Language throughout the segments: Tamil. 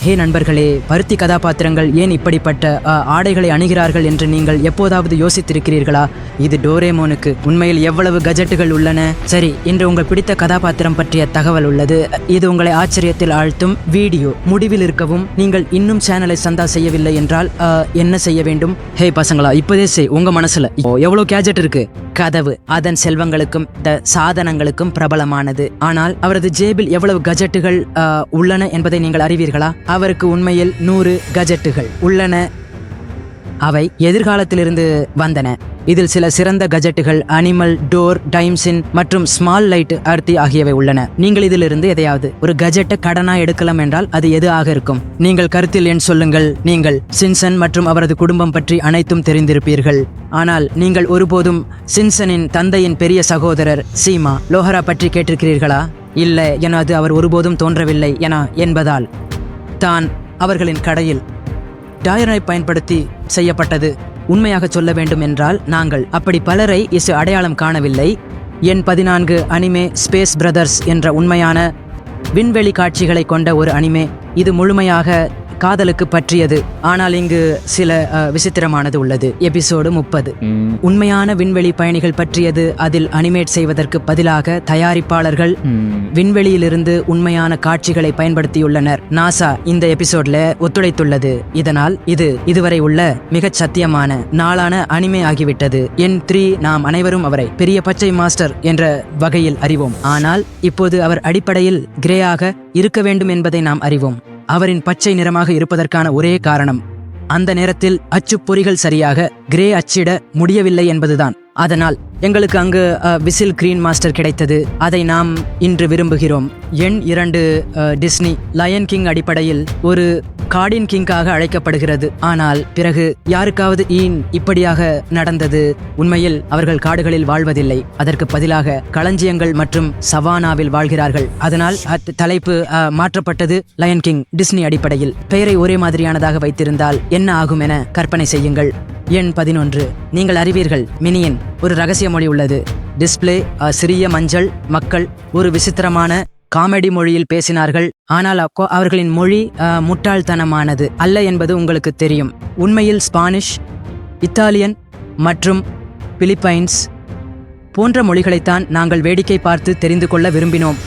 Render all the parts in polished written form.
ஹே நண்பர்களே, பருத்தி கதாபாத்திரங்கள் ஏன் இப்படிப்பட்ட ஆடைகளை அணுகிறார்கள் என்று நீங்கள் எப்போதாவது யோசித்திருக்கிறீர்களா? இது டோரேமோனுக்கு உண்மையில் எவ்வளவு கஜெட்டுகள் உள்ளன. சரி, இன்று உங்கள் பிடித்த கதாபாத்திரம் பற்றிய தகவல் உள்ளது. இது உங்களை ஆச்சரியத்தில் ஆழ்த்தும். வீடியோ முடிவில் இருக்கவும். நீங்கள் இன்னும் சேனலை சந்தா செய்யவில்லை என்றால் என்ன செய்ய வேண்டும்? ஹே பசங்களா, இப்போதே செய். உங்க மனசுல எவ்வளவு கேஜெட் இருக்கு. கதவு அதன் செல்வங்களுக்கும் சாதனங்களுக்கும் பிரபலமானது. ஆனால் அவரது ஜேபில் எவ்வளவு கஜெட்டுகள் உள்ளன என்பதை நீங்கள் அறிவீர்களா? அவருக்கு உண்மையில் 100 கஜெட்டுகள் உள்ளன. அவை எதிர்காலத்திலிருந்து வந்தன. இதில் சில சிறந்த கஜெட்டுகள் அனிமல், டோர், டைம்சின் மற்றும் ஸ்மால் லைட் அர்த்தி ஆகியவை உள்ளன. நீங்கள் இதிலிருந்து எதையாவது ஒரு கஜெட்டை கடனா எடுக்கலாம் என்றால் அது எது ஆக இருக்கும்? நீங்கள் கருத்தில் எண் சொல்லுங்கள். நீங்கள் சின்சன் மற்றும் அவரது குடும்பம் பற்றி அனைத்தும் தெரிந்திருப்பீர்கள். ஆனால் நீங்கள் ஒருபோதும் சின்சனின் தந்தையின் பெரிய சகோதரர் சீமா லோஹரா பற்றி கேட்டிருக்கிறீர்களா? இல்லை என அது அவர் ஒருபோதும் தோன்றவில்லை என்பதால் தான் அவர்களின் கடையில் டயரை பயன்படுத்தி செய்யப்பட்டது. உண்மையாக சொல்ல வேண்டும் என்றால் நாங்கள் அப்படி பலரை அடையாளம் காணவில்லை. எண் 14 அனிமே ஸ்பேஸ் பிரதர்ஸ் என்ற உண்மையான விண்வெளி காட்சிகளை கொண்ட ஒரு அனிமே. இது முழுமையாக காதலுக்கு பற்றியது. ஆனால் இங்கு சில விசித்திரமானது உள்ளது. எபிசோடு 30 உண்மையான விண்வெளி பயணிகள் பற்றியது. அதில் அனிமேட் செய்வதற்கு பதிலாக தயாரிப்பாளர்கள் விண்வெளியிலிருந்து உண்மையான காட்சிகளை பயன்படுத்தியுள்ளனர். நாசா இந்த எபிசோட்ல ஒத்துழைத்துள்ளது. இதனால் இது இதுவரை உள்ள மிகச் சத்தியமான நாளான அனிமே ஆகிவிட்டது. எண் 3 நாம் அனைவரும் அவரை பெரிய பச்சை மாஸ்டர் என்ற வகையில் அறிவோம். ஆனால் இப்போது அவர் அடிப்படையில் கிரேயாக இருக்க வேண்டும் என்பதை நாம் அறிவோம். அவரின் பச்சை நிறமாக இருப்பதற்கான ஒரே காரணம் அந்த நேரத்தில் அச்சுப்பொறிகள் சரியாக கிரே அச்சிட முடியவில்லை என்பதுதான். அதனால் எங்களுக்கு அங்கு விசில் கிரீன் மாஸ்டர் கிடைத்தது. அதை நாம் இன்று விரும்புகிறோம். எண் 2 டிஸ்னி லயன் கிங் அடிப்படையில் ஒரு கார்டின் கிங்காக அழைக்கப்படுகிறது. ஆனால் பிறகு யாருக்காவது இப்படியாக நடந்தது? உண்மையில் அவர்கள் காடுகளில் வாழ்வதில்லை. அதற்கு பதிலாக களஞ்சியங்கள் மற்றும் சவானாவில் வாழ்கிறார்கள். அதனால் தலைப்பு மாற்றப்பட்டது. லயன் கிங் டிஸ்னி அடிப்படையில் பெயரை ஒரே மாதிரியானதாக வைத்திருந்தால் என்ன ஆகும் என கற்பனை செய்யுங்கள். எண் 11 நீங்கள் அறிவீர்கள். மினியின் ஒரு ரகசிய மொழி உள்ளது. டிஸ்பிளே சிறிய மஞ்சள் மக்கள் ஒரு விசித்திரமான காமெடி மொழியில் பேசினார்கள். ஆனால் அவர்களின் மொழி முட்டாள்தனமானது அல்ல என்பது உங்களுக்கு தெரியும். உண்மையில் ஸ்பானிஷ், இத்தாலியன் மற்றும் பிலிப்பைன்ஸ் போன்ற மொழிகளைத்தான் நாங்கள் வேடிக்கை பார்த்து தெரிந்து கொள்ள விரும்பினோம்.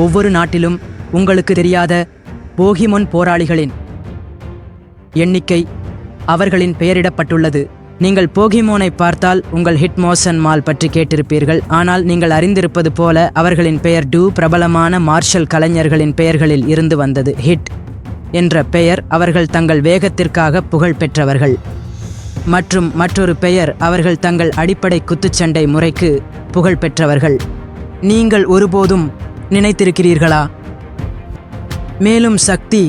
ஒவ்வொரு நாட்டிலும் உங்களுக்கு தெரியாத போகிமொன் போராளிகளின் எண்ணிக்கை அவர்களின் பெயரிடப்பட்டுள்ளது. நீங்கள் போகிமோனை பார்த்தால் உங்கள் ஹிட்மோசன் மால் பற்றி கேட்டிருப்பீர்கள். ஆனால் நீங்கள் அறிந்திருப்பது போல அவர்களின் பெயர் பிரபலமான மார்ஷல் கலைஞர்களின் பெயர்களில் இருந்து வந்தது. ஹிட் என்ற பெயர் அவர்கள் தங்கள் வேகத்திற்காக புகழ் பெற்றவர்கள் மற்றும் மற்றொரு பெயர் அவர்கள் தங்கள் அடிப்படை குத்துச்சண்டை முறைக்கு புகழ் பெற்றவர்கள். நீங்கள் ஒருபோதும் நினைத்திருக்கிறீர்களா? மேலும் சக்தி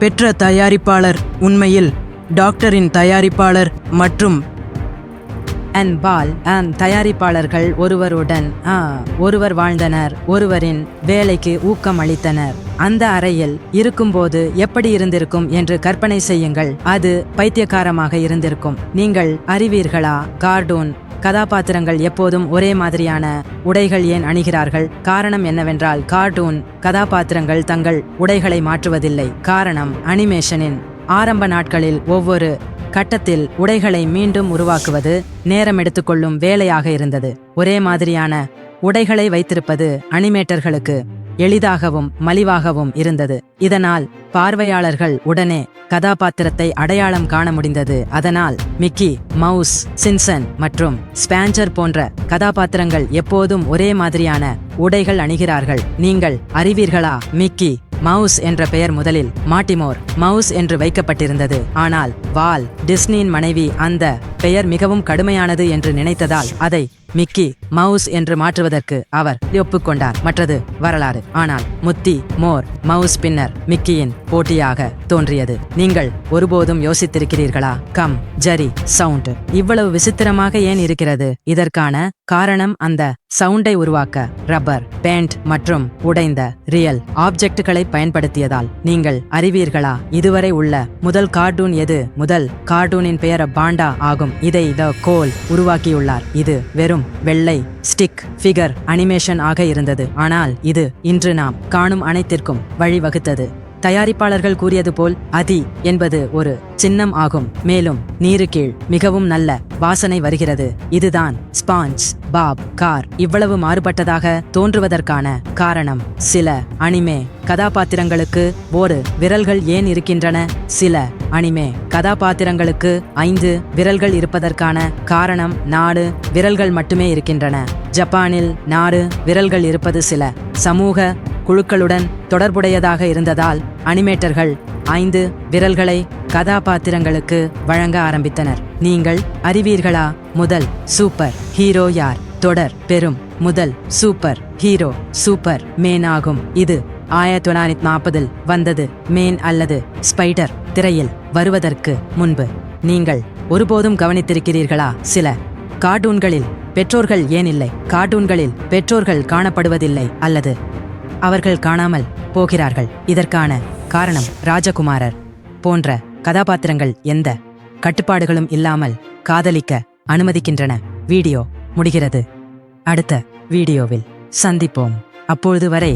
பெற்ற தயாரிப்பாளர் உண்மையில் டாக்டரின் தயாரிப்பாளர் மற்றும் தயாரிப்பாளர்கள் ஒருவர் வாழ்ந்தனர். ஒருவரின் வேலைக்கு ஊக்கம் அளித்தனர். அந்த அறையில் இருக்கும்போது எப்படி இருந்திருக்கும் என்று கற்பனை செய்யுங்கள். அது பைத்தியக்காரமாக இருந்திருக்கும். நீங்கள் அறிவீர்களா? கார்ட்டூன் கதாபாத்திரங்கள் எப்போதும் ஒரே மாதிரியான உடைகள் ஏன் அணிகிறார்கள்? காரணம் என்னவென்றால் கார்ட்டூன் கதாபாத்திரங்கள் தங்கள் உடைகளை மாற்றுவதில்லை. காரணம் அனிமேஷனின் ஆரம்ப நாட்களில் ஒவ்வொரு கட்டத்தில் உடைகளை மீண்டும் உருவாக்குவது நேரம் எடுத்துக்கொள்ளும் வேலையாக இருந்தது. ஒரே மாதிரியான உடைகளை வைத்திருப்பது அனிமேட்டர்களுக்கு எளிதாகவும் மலிவாகவும் இருந்தது. இதனால் பார்வையாளர்கள் உடனே கதாபாத்திரத்தை அடையாளம் காண முடிந்தது. அதனால் மிக்கி மவுஸ், சின்சன் மற்றும் ஸ்பாஞ்சர் போன்ற கதாபாத்திரங்கள் எப்போதும் ஒரே மாதிரியான உடைகள் அணிகிறார்கள். நீங்கள் அறிவீர்களா? மிக்கி மவுஸ் என்ற பெயர் முதலில் மாட்டிமோர் மவுஸ் என்று வைக்கப்பட்டிருந்தது. ஆனால் வால் டிஸ்னியின் மனைவி அந்த பெயர் மிகவும் கடுமையானது என்று நினைத்ததால் அதை மிக்கி மவுஸ் என்று மாற்றுவதற்கு அவர் ஒப்புக்கொண்டார். மற்றது வரலாறு. ஆனால் முத்தி மோர் மவுஸ் பின்னர் மிக்கியின் போட்டியாக தோன்றியது. நீங்கள் ஒருபோதும் யோசித்திருக்கிறீர்களா? கம் ஜரி சவுண்ட் இவ்வளவு விசித்திரமாக ஏன் இருக்கிறது? இதற்கான காரணம் அந்த சவுண்டை உருவாக்க ரப்பர் பேண்ட் மற்றும் உடைந்த ரியல் ஆப்ஜெக்டுகளை பயன்படுத்தியதால். நீங்கள் அறிவீர்களா? இதுவரை உள்ள முதல் கார்ட்டூன் எது? முதல் கார்ட்டூனின் பெயர் பாண்டா ஆகும். இதை த கோல் உருவாக்கியுள்ளார். இது வெறும் வெள்ளை ஸ்டிக் ஃபிகர் அனிமேஷன் ஆக இருந்தது. ஆனால் இது இன்று நாம் காணும் அனைத்திற்கும் வழிவகுத்தது. தயாரிப்பாளர்கள் கூறியது போல் அதி என்பது ஒரு சின்னம் ஆகும். மேலும் நீரு கீழ் மிகவும் நல்ல வாசனை வருகிறது. இதுதான் ஸ்பாஞ்ச் பாப் கார் இவ்வளவு மாறுபட்டதாக தோன்றுவதற்கான காரணம். சில அனிமே கதாபாத்திரங்களுக்கு ஒரு விரல்கள் ஏன் இருக்கின்றன? சில அனிமே கதாபாத்திரங்களுக்கு 5 விரல்கள் இருப்பதற்கான காரணம் நாடு விரல்கள் மட்டுமே இருக்கின்றன. ஜப்பானில் 4 விரல்கள் இருப்பது சில சமூக குழுக்களுடன் தொடர்புடையதாக இருந்ததால் அனிமேட்டர்கள் 5 விரல்களை கதாபாத்திரங்களுக்கு வழங்க ஆரம்பித்தனர். நீங்கள் அறிவீர்களா முதல் சூப்பர் ஹீரோ யார்? தொடர் பெறும் முதல் சூப்பர் ஹீரோ சூப்பர் மேன் ஆகும். இது 1940 வந்தது. மேன் அல்லது ஸ்பைடர் திரையில் வருவதற்கு முன்பு நீங்கள் ஒருபோதும் கவனித்திருக்கிறீர்களா? சில கார்ட்டூன்களில் பெற்றோர்கள் ஏன் இல்லை? கார்ட்டூன்களில் பெற்றோர்கள் காணப்படுவதில்லை அல்லது அவர்கள் காணாமல் போகிறார்கள். இதற்கான காரணம் ராஜகுமாரர் போன்ற கதாபாத்திரங்கள் எந்த கட்டுப்பாடுகளும் இல்லாமல் காதலிக்க அனுமதிக்கின்றன. வீடியோ முடிகிறது. அடுத்த வீடியோவில் சந்திப்போம். அப்பொழுது வரை